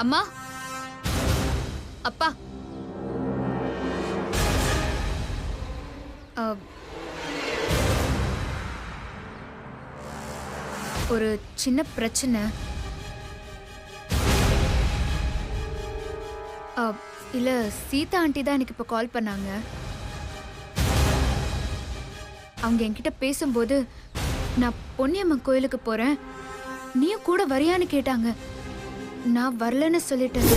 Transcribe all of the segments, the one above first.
அம்மா, அப்பா, ஒரு சின்ன பிரச்சனை. இல்ல, சீதா ஆண்டி தான் எனக்கு இப்ப கால் பண்ணாங்க. அவங்க என்கிட்ட பேசும்போது நான் பொன்னியம்மன் கோயிலுக்கு போறேன், நீயும் கூட வரியான்னு கேட்டாங்க. நான் வரலன்னு சொல்லிட்டேன்.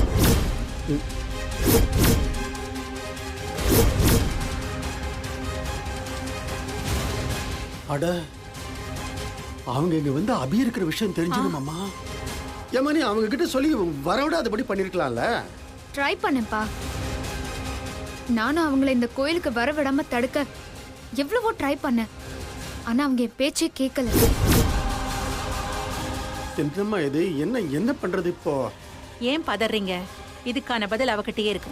அட, அவங்க இங்க வந்து அபி இருக்கிற விஷயம் தெரிஞ்சுக்கணுமாமா? ஏமா நீ அவங்க கிட்ட சொல்லி வரவிடாதபடி பண்ணிருக்கலாம்ல. ட்ரை பண்ணேன்ப்பா. நானும் அவங்கள இந்த கோயிலுக்கு வர விடாம தடுக்க எவ்வளவோ ட்ரை பண்ணேன். ஆனா அவங்க என் பேச்சே கேட்கல. என்னம்மா இது? என்ன பண்றது இப்போ? ஏன் பதறீங்க? இதுக்கான பதில் அவகிட்டயே இருக்கு.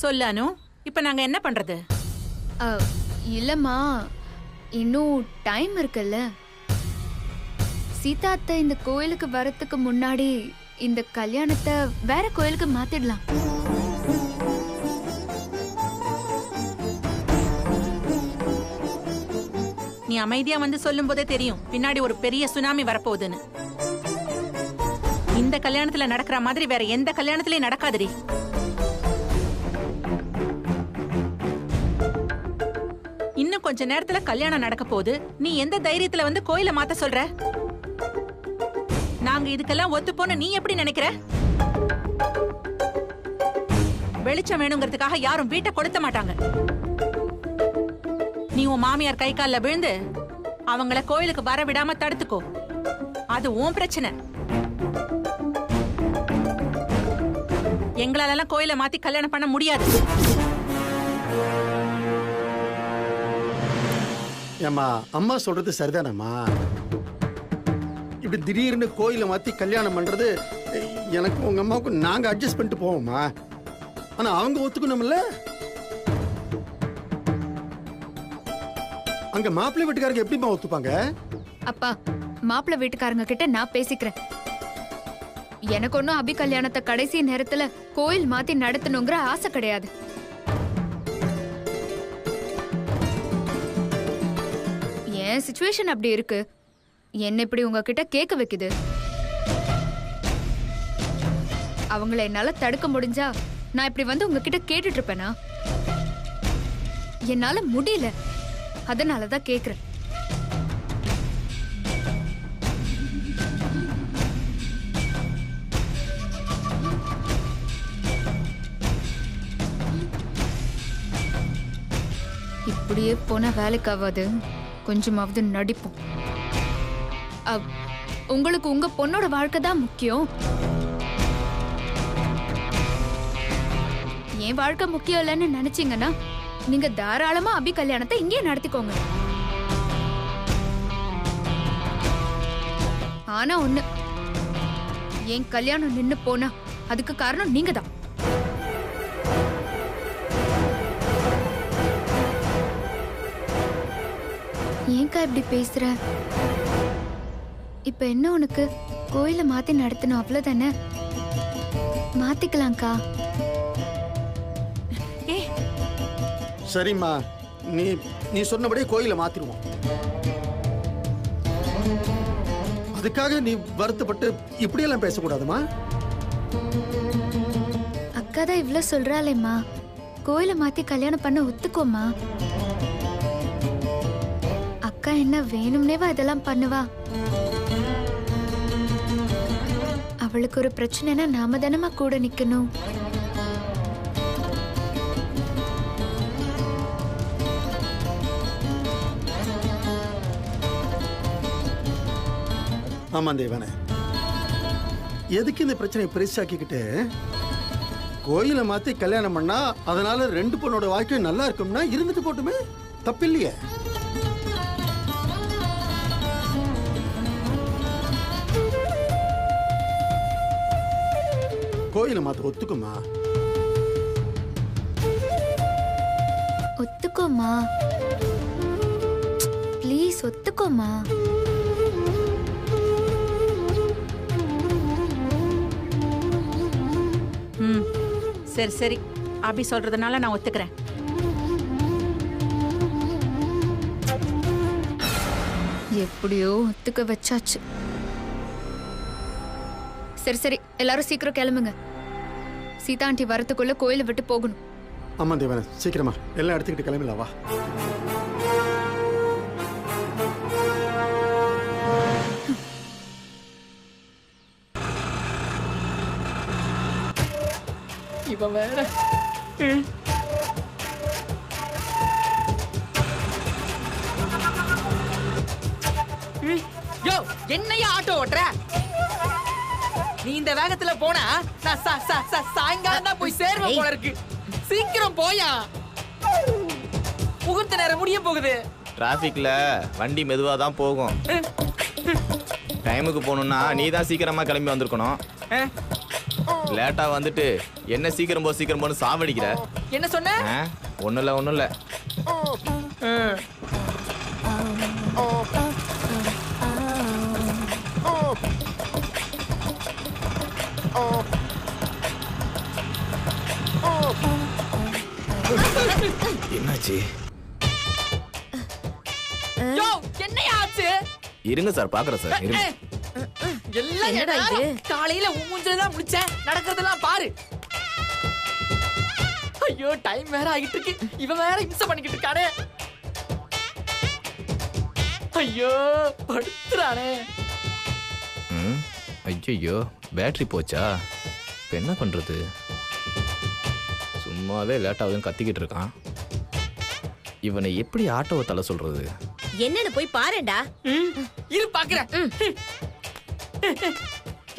சொல்லானு, இப்ப நாங்க என்ன பண்றது? இல்லம்மா, இன்னும் டைம் இருக்குல்ல. சீதா அத்தை இந்த கோயிலுக்கு வரத்துக்கு முன்னாடி இந்த கல்யாணத்தை வேற கோயிலுக்கு மாத்திடலாம். நீ அமைதியா வந்து சொல்லும் போதே தெரியும் பின்னாடி ஒரு பெரிய சுனாமி வரப்போகுதுன்னு. இந்த கல்யாணத்துல நடக்கிற மாதிரி வேற எந்த கல்யாணத்திலயும் நடக்காதுடி. இன்னும் கொஞ்ச நேரத்துல கல்யாணம் நடக்க போகுது. நீ எந்த தைரியத்துல வந்து கோயிலை மாத்த சொல்ற? நாங்க இதுக்கெல்லாம் ஒத்து போன நீ எப்படி நினைக்கிற? வெளிச்சம் வேணுங்கிறதுக்காக யாரும் வீட்டை கொடுத்த மாட்டாங்க. நீ உன் மாமியார் கை கால்ல விழுந்து அவங்கள கோயிலுக்கு வர விடாம தடுத்துக்கோ. அது உன் பிரச்சனை. எங்களாலெல்லாம் கோயிலை மாத்தி கல்யாணம் பண்ண முடியாது. ஏமா, அம்மா சொல்றது சரிதானம்மா? இப்படி திடீர்னு கோயிலை மாத்தி கல்யாணம் பண்றது எனக்கு உங்க அம்மாவுக்கும் நாங்க அட்ஜஸ்ட் பண்ணிட்டு போவோமா? ஆனா அவங்க ஒத்துக்கணும்ல. அங்க மாப்பிள்ளை வீட்டுக்காரங்க எப்படிமா ஒத்துப்பாங்க? அப்பா, மாப்பிள்ளை வீட்டுக்காரங்க கிட்ட நான் பேசிக்கிறேன். எனக்கு ஒன்னும் அபி கல்யாணத்தை கடைசி நேரத்துல கோயில் மாத்தி நடத்தணுங்கிற ஆசை கிடையாது. என் சிச்சுவேஷன் அப்படி இருக்கு. என்ன இப்படி உங்ககிட்ட கேட்க வைக்குது. அவங்கள என்னால தடுக்க முடிஞ்சா நான் இப்படி வந்து உங்ககிட்ட கேட்டுட்டு இருப்பேனா? என்னால முடியல. அதனாலதான் கேக்குறேன். இப்படியே போனா வேலைக்கு ஆகாது. கொஞ்சமாவது நடிப்போம். உங்களுக்கு உங்க பொண்ணோட வாழ்க்கை தான் முக்கியம். என் வாழ்க்கை முக்கியம் இல்லைன்னு நினைச்சீங்கன்னா நீங்க தாராளமா அபி கல்யாணத்தை இங்கே நடத்திக்கோங்க. ஆனா ஒண்ணு, என் கல்யாணம் நின்னு போனா அதுக்கு காரணம் நீங்க தான். ஏன்க்கா இப்படி பேசுற? இப்ப என்ன உனக்கு? கோயில மாத்தி நடத்தணும், அவ்வளவுதானே? மாத்திக்கலாம்க்கா. சரிம்மா, நீ சொன்னபடியே கோயிலை மாத்திடுவோம். அதுக்காக நீ வருத்தப்பட்டு இப்படியெல்லாம் பேசக்கூடாதுமா. அக்கா தான் இவ்வளவு சொல்றாளேம்மா, கோயில மாத்தி கல்யாணம் பண்ண ஒத்துக்கோமா. அக்கா என்ன வேணும்னேவா இதெல்லாம் பண்ணுவா? அவளுக்கு ஒரு பிரச்சனைனா நாம தானமா கூட நிக்கணும். ஆமா தேவனே, எதுக்கு இந்த பிரச்சனையை பெருசாக்கிக்கிட்டு? கோயிலை மாத்தி கல்யாணம் பண்ணா அதனால ரெண்டு பொண்ணோட வாழ்க்கை நல்லா இருக்கும்னா இருந்துட்டு போட்டுமே, தப்பில்லையே. கோயிலை மாத்த ஒத்துக்குமா? ஒத்துக்கோமா. ஒத்துக்கோமா. ம் சரி சரி, அபி சொல்றதுனால நான் ஒத்துக்கிறேன். எப்படியோ ஒத்துக்க வச்சாச்சு. சரி சரி, எல்லாரும் சீக்கிரம் கிளம்புங்க. சீதா ஆண்டி வரத்துக்குள்ள கோயிலை விட்டு போகணும். ஆமா தேவன, சீக்கிரமா எல்லாம் எடுத்துக்கிட்டு கிளம்பலாம் வா. இவன் வேற யோ, என்னையா ஆட்டோ ஓட்டுற? நீ இந்த வேகத்துல போனா நான் சாயங்காலம் தான் போய் சேர்வேன் போல இருக்கு. சீக்கிரம் போயா, முகூர்த்த நேரம் முடிய போகுது. டிராஃபிக்ல வண்டி மெதுவா தான் போகும். டைமுக்கு போகணும்னா நீ தான் சீக்கிரமா கிளம்பி வந்திருக்கணும். லேட்டா வந்துட்டு என்ன சீக்கிரம் போன்னு சாவடிக்கிற. என்ன சொன்ன? ஒண்ணும் இல்ல. என்னாச்சு? யோ, என்னையா ஆச்சு? இருங்க சார், பாக்குறேன் சார். இருங்க. எல்லாம் என்னடா இது? காலையில மூஞ்சில தான் முடிச்சேன், நடக்கிறதெல்லாம் பாரு. ஐயோ, டைம் வேற ஆகிட்டு இருக்கு. இவன் வேற இம்சை பண்ணிக்கிட்டு இருக்கானே. ஐயோ, படுத்துறானே. ஐயோ, பேட்டரி போச்சா? இப்ப என்ன பண்றது? சும்மாவே லேட் ஆகுதுன்னு கத்திக்கிட்டு இருக்கான். இவனை எப்படி ஆட்டோவை தள்ள சொல்றது? என்னன்னு போய் பாருடா. இரு பாக்குறேன்.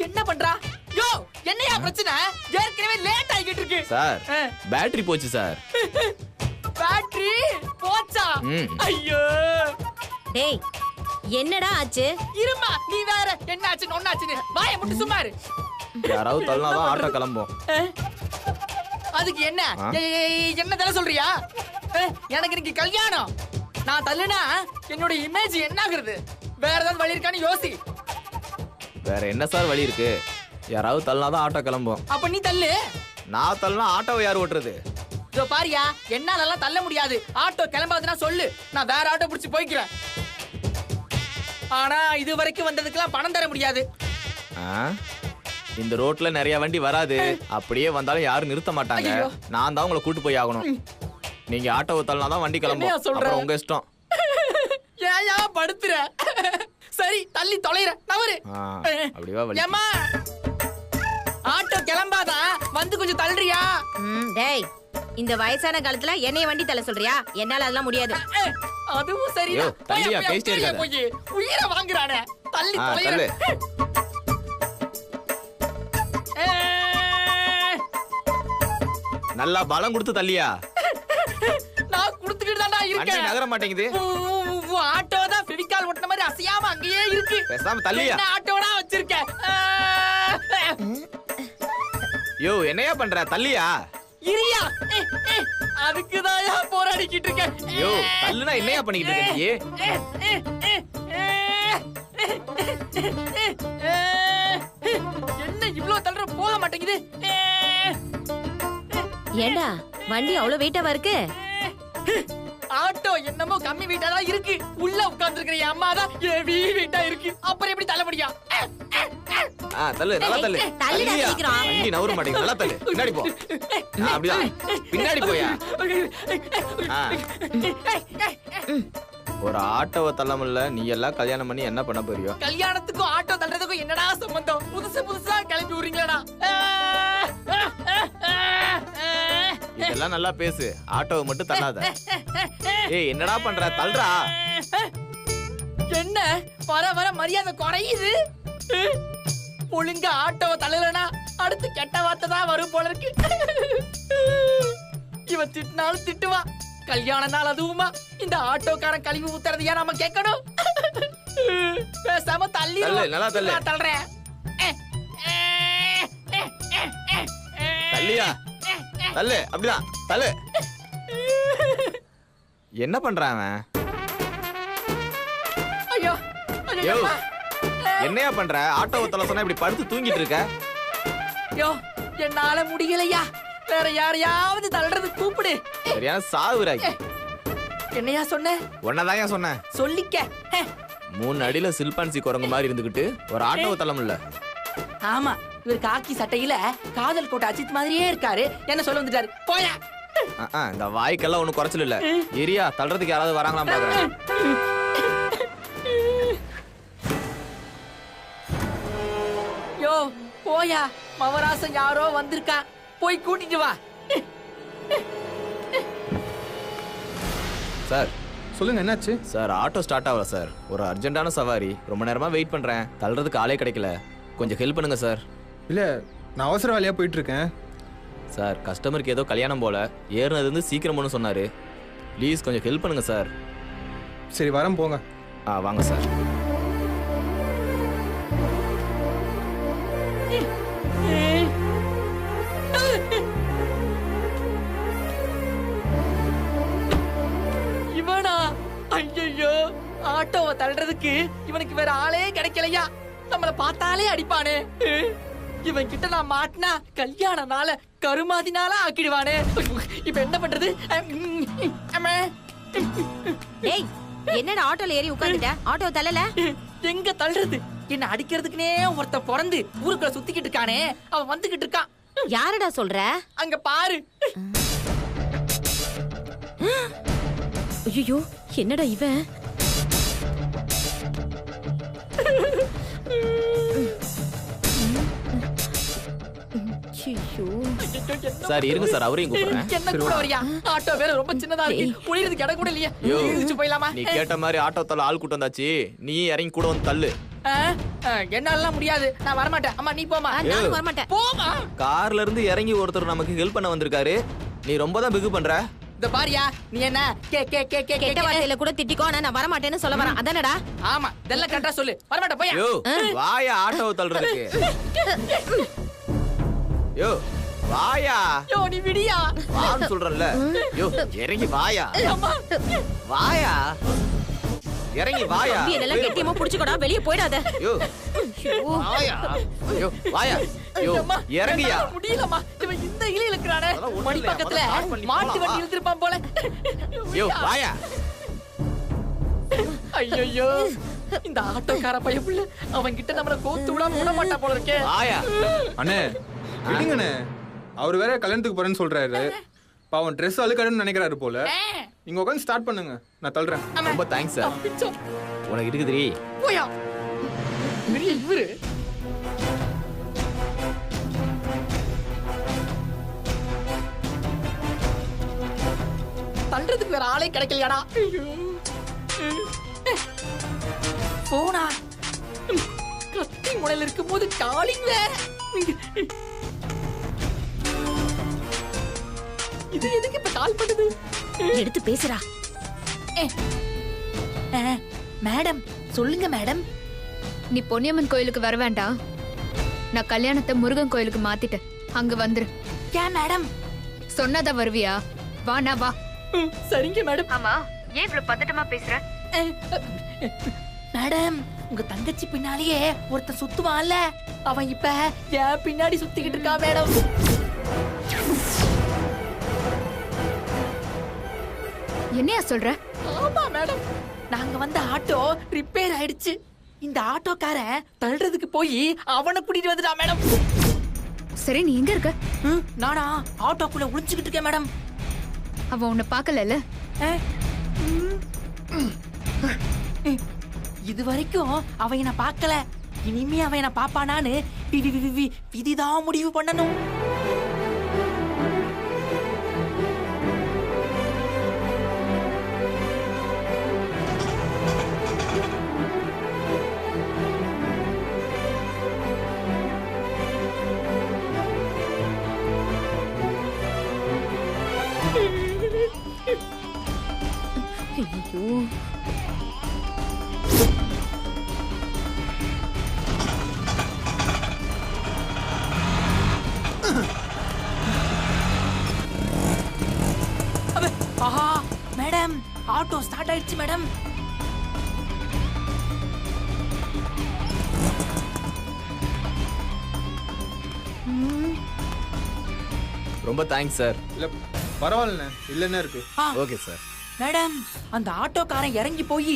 என்ன பண்றா? யோ, என்னையா பிரச்சனை? ஏற்கனவே லேட் ஆகிட்டு இருக்கு. சார், பேட்டரி போச்சு சார். பேட்டரி போச்சா? ஐயோ, டேய், என்னடா ஆச்சு? இருமா, நீ வேற என்ன ஆச்சு ஒன்னாச்சுன்னு வாயை முட்டு சும்மா இரு. யாராவது தள்ளனாதான் ஆட்டோ கிளம்பும். அதுக்கு என்ன என்ன தலை சொல்றியா? எனக்கு இன்னைக்கு கல்யாணம். நான் தள்ளுனா என்னோட இமேஜ் என்ன ஆகுறது? வேற ஏதாவது வழி இருக்கான்னு யோசி. வேற என்ன சார் வழி இருக்கு? யாராவது தள்ளனாதான் ஆட்டோ கிளம்பும். அப்ப நீ தள்ளு. நான் தள்ளனா ஆட்டோவை யார் ஓட்டுறது? இதோ பாரியா, என்னாலலாம் தள்ள முடியாது. ஆட்டோ கிளம்பாதுன்னா சொல்லு, நான் வேற ஆட்டோ பிடிச்சி போய்க்கிறேன். ஆனா இது வரைக்கும் வந்ததுக்கெல்லாம் பணம் தர முடியாது. இந்த ரோட்ல நிறைய வண்டி வராது. அப்படியே வந்தாலும் யாரும் நிறுத்த மாட்டாங்க. நான் தான் உங்களை கூட்டு போய் ஆகணும். நீங்க ஆட்டோவை தள்ளனாதான் வண்டி கிளம்பும். அப்புறம் உங்க இஷ்டம். ஏயா படுத்துற? சரி, தள்ளி தொலைற. நவரு. அப்படியே வலி. ஏம்மா, ஆட்டோ கிளம்பாதான் வந்து கொஞ்சம் தள்ளுறியா? டேய், இந்த வயசான காலத்துல என்னைய வண்டி தள்ள சொல்றியா? என்னால அதெல்லாம் முடியாது. அதுவும் சரி. தள்ளியா பேசிட்டே இருக்காத. போய் உயிரை வாங்குறானே. தள்ளி தொலைற. நல்லா பலம் கொடுத்து தள்ளியா? நான் குடுத்துக்கிட்டு தான்டா இருக்கேன். நகர மாட்டேங்குது. ஆட்டோ தான் ஃபெவிகால் ஒட்டின மாதிரி அசையாம அங்கேயே இருக்கு. பேசாம தள்ளியா? நான் ஆட்டோடா வச்சிருக்கேன். யோ, என்னையா பண்ற? தள்ளியா? இரியா, அதுக்குதாயா போராடிக்கிட்டு இருக்கேன். யோ, தள்ளுனா என்னையா பண்ணிக்கிட்டு இருக்க நீ? என்ன இவ்ளோ தள்ளுற போக மாட்டேங்குது? ஏண்டா, வண்டி அவ்வளவு வெயிட்டாவா இருக்கு? ஆட்டோ என்னமோ கம்மி வெயிட்டா தான் இருக்கு. உள்ள உட்கார்ந்து இருக்கிற என் அம்மா தான் ஹெவி வெயிட்டா இருக்கு. அப்புறம் எப்படி தள்ள முடியும்? தள்ளு, நல்லா தள்ளு. தள்ளுடா சீக்கிரம். வண்டி நவர மாட்டேங்குது. நல்லா தள்ளு. பின்னாடி போ. அப்படிதான். பின்னாடி போயா. ஒரு ஆட்டோவை தள்ள முடியல. நீ எல்லாம் கல்யாணம் பண்ணி என்ன பண்ண போறியோ? கல்யாணத்துக்கும் ஆட்டோ தள்ளுறதுக்கும் என்னடா சம்பந்தம்? புதுசா கிளம்பி விடுறீங்களா? இதெல்லாம் நல்லா பேசு. ஆட்டோவை மட்டும் தள்ளாத. ஏய், என்னடா பண்ற? தள்ளுறா. என்ன வர வர மரியாதை குறையுது. ஒழுங்கா ஆட்டோவை தள்ளலனா அடுத்து கெட்ட வார்த்தை தான் வரும் போல இருக்கு. இவன் திட்டினாலும் திட்டுவா. கல்யாண நாள் அதுவுமா இந்த ஆட்டோக்காரன் கழிவு ஊத்துறதையா நாம கேட்கணும்? பேசாம தள்ளி. நல்லா தள்ளு. தள்ளுறேன். தள்ளியா? தள்ளு. அப்படிதான் தள்ளு. என்ன பண்றான் அவன்? யோ என்னையா பண்ற? ஆட்டோவை தள்ள சொன்னா இப்படி படுத்து தூங்கிட்டு இருக்க? யோ என்னால முடியலையா, வேற யாரையாவது தள்ளுறது கூப்பிடு. சரியான சாவுராக்கி. என்னையா சொன்ன? உன்னதாயா சொன்னேன். சொல்லிக்க. 3 அடியில சில்பான்சி குரங்கு மாதிரி இருந்துகிட்டு ஒரு ஆட்டோவை தள்ள முடியல. ஆமா, இவர் காக்கி சட்டையில காதல் கோட்டை அஜித் மாதிரியே இருக்காரு. என்ன சொல்ல வந்துட்டாரு? போயா. இந்த வாய்க்கெல்லாம் ஒண்ணும் குறைச்சல் இல்ல. ஏரியா தள்ளுறதுக்கு யாராவது வராங்களாம் பாக்குறேன். யோ போயா, மவராசன் யாரோ வந்திருக்கா, போய் கூட்டிட்டு வா. சார் சொல்லுங்க, என்னாச்சு? சார் ஆட்டோ ஸ்டார்ட் ஆகல சார். ஒரு அர்ஜென்ட்டான சவாரி, ரொம்ப நேரமா வெயிட் பண்றேன். தள்ளுறதுக்கு ஆளே கிடைக்கல. கொஞ்சம் ஹெல்ப் பண்ணுங்க சார். இல்ல, நான் அவசர வேலையா போயிட்டு இருக்கேன். சார் கஸ்டமருக்கு ஏதோ கல்யாணம் போல, ஏறினது வந்து சீக்கிரம்னு சொன்னாரு. ப்ளீஸ் கொஞ்சம் ஹெல்ப் பண்ணுங்க சார். சரி வரேன், போங்க. வாங்க சார். இவனா? ஐயோ, ஆட்டோவை தள்ளுறதுக்கு இவனுக்கு வேற ஆளே கிடைக்கலையா? நம்மள பார்த்தாலே அடிப்பானே. இவன் கிட்ட நான் மாட்டினா கல்யாணனால கருமாதினால ஆக்கிடுவானே. இப்ப என்ன பண்றது? டேய், என்னடா ஆட்டோல ஏறி உட்கார்ந்துட்ட? ஆட்டோ தள்ளல? எங்க தள்ளுறது? என்ன அடிக்கிறதுக்குனே ஒருத்த பிறந்து ஊருக்குள்ள சுத்திக்கிட்டு இருக்கானே, அவன் வந்துகிட்டு இருக்கான். யாரடா சொல்ற? அங்க பாரு. ஐயோ, என்னடா இவன்? சார் இருங்க சார், அவரையும் கூப்பிடுறேன். என்ன கூட வரியா? ஆட்டோ வேற ரொம்ப சின்னதா இருக்கு, குளிரதுக்கு இடம் கூட இல்லையா? இழுச்சு போயிடலாமா? நீ கேட்ட மாதிரி ஆட்டோ தள்ள ஆள் கூட்டம் வந்தாச்சு. நீ இறங்கி கூட வந்து தள்ளு. என்னால முடியாது, நான் வரமாட்டேன். அம்மா நீ போமா. நான் வர மாட்டேன். போமா. கார்ல இருந்து இறங்கி ஒருத்தர் நமக்கு ஹெல்ப் பண்ண வந்திருக்காரு. நீ ரொம்ப தான் பிகு பண்ற. இந்த பாரியா, நீ என்ன கெட்ட வார்த்தையில கூட திட்டிக்கோ, நான் வர மாட்டேன்னு சொல்ல வரேன். அதானடா? ஆமா, இதெல்லாம் கரெக்டா சொல்லு. வரமாட்டேன், போயா. யோ வாயா ஆட்டோவை தள்ளுறதுக்கு. யோ வாயா. யோ நீ விடியா. வான்னு சொல்றேன்ல. யோ இறங்கி வாயா. வாயா இறங்கி வாயா. நீ இதெல்லாம் கெட்டியமா புடிச்சுக்கடா, வெளிய போய்டாத. யோ வாயா. யோ வாயா. யோ இறங்கியா. முடியலமா, இவன் இந்த இலை இழுக்கறானே. மணி பக்கத்துல மாட்டு வண்டி இழுத்துப்பான் போல. யோ வாயா. ஐயோ, இந்த ஆட்டோக்கார பையப்புள்ள அவன் கிட்ட நம்மள கோத்து விட மாட்டா போல இருக்கே. வாயா. அண்ணே விடுங்கண்ணே, அவர் வேற கல்யாணத்துக்கு போறேன்னு சொல்றாரு. பாவம் ட்ரெஸ் அழுக்காடுன்னு நினைக்கிறாரு போல. நீங்க உட்காந்து ஸ்டார்ட் பண்ணுங்க, நான் தள்ளுறேன். ரொம்ப தேங்க்ஸ் சார். உனக்கு இருக்குதுரி. போயா. பெரிய இவரு. தள்ளுறதுக்கு வேற ஆளே கிடைக்கலையாடா. போனா கத்தி முனையில இருக்கும் போது காலிங் வேற. இது எதுக்கு இப்ப கால் பண்ணுது? எடுத்து பேசுறா. மேடம் சொல்லுங்க மேடம். நீ பொன்னியம்மன் கோயிலுக்கு வர வேண்டாம். நான் கல்யாணத்தை முருகன் கோயிலுக்கு மாத்திட்டேன். அங்க வந்துரு. ஏன் மேடம்? சொன்னதா வருவியா? வா, நான் வா. சரிங்க மேடம். ஆமா, ஏன் இவ்வளவு பதட்டமா பேசுற? மேடம், உங்க தங்கச்சி பின்னாலேயே ஒருத்தன் சுத்துவான்ல, அவன் இப்ப என் பின்னாடி சுத்திக்கிட்டு இருக்கான் மேடம். என்னையா சொல்ற? ஆமா மேடம், நாங்க வந்த ஆட்டோ ரிப்பேர் ஆயிடுச்சு. இந்த ஆட்டோக்காரன் தள்ளுறதுக்கு போய் அவனை கூட்டிட்டு வந்துட்டான் மேடம். சரி, நீ எங்க இருக்க? நானா ஆட்டோக்குள்ள ஒளிஞ்சுக்கிட்டு இருக்கேன் மேடம். அவன் உன்னை பாக்கல. இது வரைக்கும் அவன் என்ன பார்க்கல. இனிமே அவன் என்ன பாப்பானான்னு விதிதான் முடிவு பண்ணணும். ஐயோ, ஆஹா மேடம், ஆட்டோ ஸ்டார்ட் ஆயிடுச்சு மேடம். ரொம்ப தேங்க்ஸ் சார். இல்ல பரவாயில்லண்ணே, இல்லைன்னா இருக்கு. Okay sir. மேடம் அந்த ஆட்டோக்காரன் இறங்கி போய்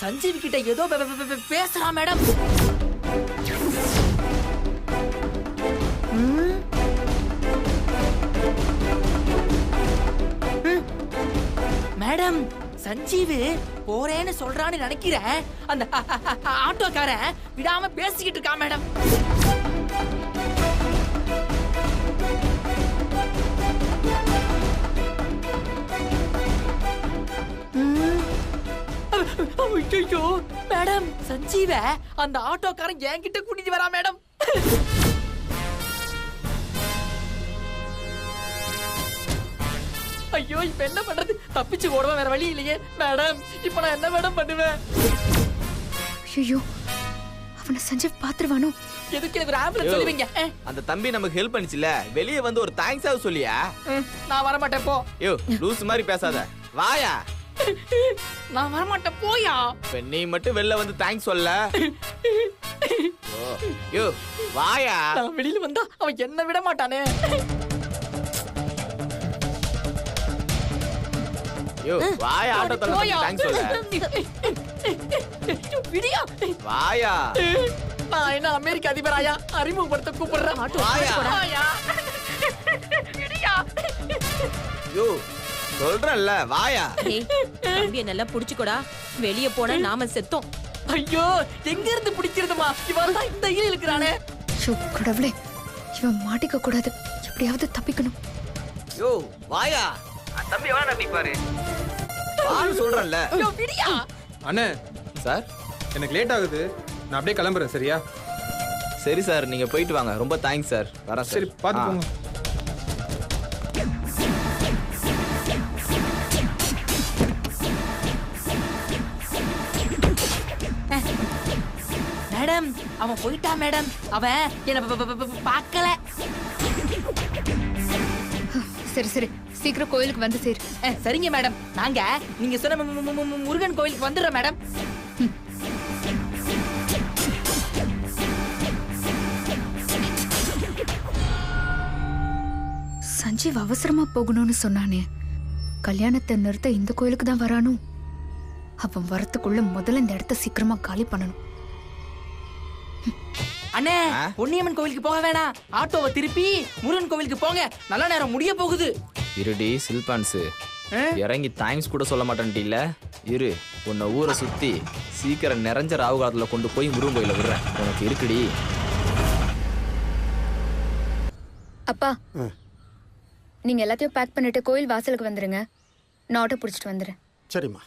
சஞ்சீவ் கிட்ட ஏதோ பேசுறான் மேடம். மேடம் சஞ்சீவ் போறேன்னு சொல்றான்னு நினைக்கிறேன். அந்த ஆட்டோக்காரன் விடாம பேசிக்கிட்டு இருக்கான் மேடம். ஐயோ மேடம் சஞ்சீவ அந்த ஆட்டோக்காரன் என்கிட்ட கூட்டிட்டு வரா மேடம். ஐயோ இப்ப என்ன பண்றது? தப்பிச்சு ஓடவா வேற வழி இல்லையே மேடம். இப்ப நான் என்ன மேடம் பண்ணுவேன்? ஐயோ அவனை சஞ்சீவ் பாத்துருவானோ? எதுக்கு எனக்கு ஒரு ஆம்புலன்ஸ் சொல்லுவீங்க? அந்த தம்பி நமக்கு ஹெல்ப் பண்ணிச்சுல, வெளியே வந்து ஒரு தேங்க்ஸ் ஆவது சொல்லியா? நான் வர மாட்டேன் போ. யோ லூஸ் மாதிரி பேசாத, வாயா. நான் வர மாட்டேன் போயா. இப்ப நீ மட்டும் வெளில வந்து தேங்க்ஸ் சொல்ல. யோ வாயா. நான் வெளியில வந்தா அவன் என்ன விட மாட்டானே. யோ வாயா, ஆட்டோ தள்ள தேங்க்ஸ் சொல்ல. விடியா வாயா. நான் என்ன அமெரிக்க அதிபராயா? அறிமுகப்படுத்த கூப்பிடுறேன். வாயா. யோ சொல்றேன்ல வாயா. தம்பியை நல்லா புடிச்சுக்கோடா, வெளிய போனா நாம செத்தோம். ஐயோ எங்க இருந்து பிடிக்கிறதுமா? இவன் தான் இந்த ஈழ இருக்கிறானே. ஐயோ கடவுளே, இவன் மாட்டிக்க கூடாது, எப்படியாவது தப்பிக்கணும். யோ வாயா. தம்பி எவ்வளவு நம்பிப்பாரு வான்னு சொல்றேன்ல. யோ விடியா. அண்ணே சார் எனக்கு லேட் ஆகுது, நான் அப்படியே கிளம்புறேன். சரியா? சரி சார், நீங்க போயிட்டு வாங்க. ரொம்ப தேங்க்ஸ் சார். வரேன் சார். சரி பார்த்து போங்க. மேடம் அவன் போயிட்டான் மேடம். அவன் என்ன பார்க்கல. சரி சரி, சீக்கிரம் கோயிலுக்கு வந்து சேரு. சரிங்க மேடம். நாங்க நீங்க சொன்ன முருகன் கோயிலுக்கு வந்துடுறோம் மேடம். சஞ்சீவ் அவசரமா போகணும்னு சொன்னானே, கல்யாணத்தை நிறுத்த இந்த கோயிலுக்கு தான் வரானோ? அவன் வரத்துக்குள்ள முதல்ல இந்த இடத்த சீக்கிரமா காலி பண்ணணும். அண்ணே பொன்னியம்மன் கோவிலுக்கு போக வேணாம், ஆட்டோவை திருப்பி முருகன் கோவிலுக்கு போங்க. நல்ல நேரம் முடிய போகுது. இருடி சில்பான்ஸ், இறங்கி தேங்க்ஸ் கூட சொல்ல மாட்டேன்ட்டில்ல. இரு, உன்னை ஊரை சுத்தி சீக்கிரம் நிறைஞ்ச ராவு காலத்துல கொண்டு போய் முருகன் கோயில விடுறேன். உனக்கு இருக்குடி. அப்பா, நீங்க எல்லாத்தையும் பேக் பண்ணிட்டு கோயில் வாசலுக்கு வந்துருங்க. நான் ஆட்டோ பிடிச்சிட்டு வந்துடுறேன். சரிம்மா.